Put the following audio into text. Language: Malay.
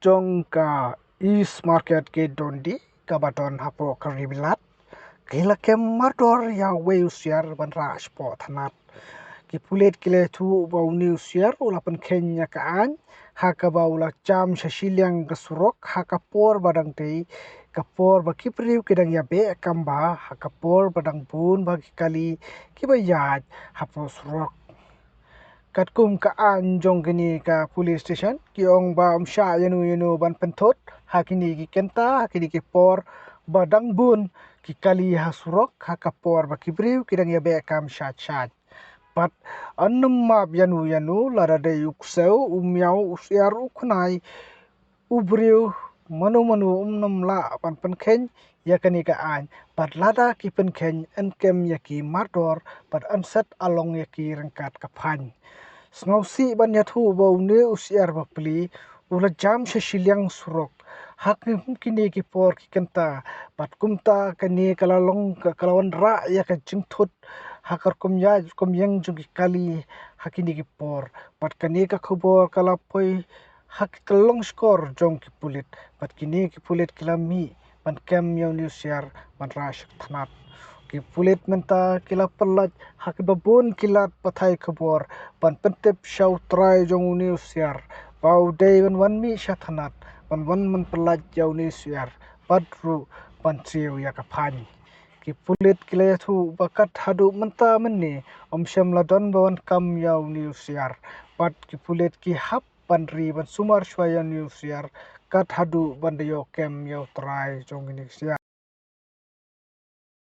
jong ka East Market ke dondi ka baton hapo karibilat kila kem motor ya we usiar ban ras po thanat ki pulet kile tu bau ni usiar ulapan kenya ka an haka baula cham shashiliang kasurok haka por badang tei kapor ba kipriu kedang ya be kamba haka por badang pun bagi kali kibayat hapo surok katkum ka anjong kini ka police station kiong ba umsha yanu ban pentot hakini ki kenta hakini ki por badang bun ki kali hasurok hakapor ba kibriu kidang ya be kam shat pat annum map yanu lara de yukseu umyau usiar uknai ubriu manu umnum la pan penkhen yakani ka an pat lada ki penkhen enkem yaki mator pat ansat along yaki rengkat kaphan Snausi ban yathu bau ne usiar bapli ula jam shashiliang surok hak kini ki por ki kenta pat kumta kani kalalong kalawan ra ya ka jingthut hakar kumyang jung ki kali hakini ki por pat kani ka khobor kalapoi hak kalong skor jong ki pulit pat kini ki pulit kilami pan kem yaw ni usiar ban rash thanat ki pulit menta kila pelat hak babun kilat pathai khobor pan pentep shaw try jong ni usiar bau day wan mi shathanat wan man pelat yaw ni usiar padru pan triu ya kaphan ki pulit kila thu bakat hadu menta menni omsyam ladon bawan kam yaw ni usiar pat ki pulit ki hap pan ri ban sumar shwaya ni usiar kat hadu ban yo kem yaw try jong ni usiar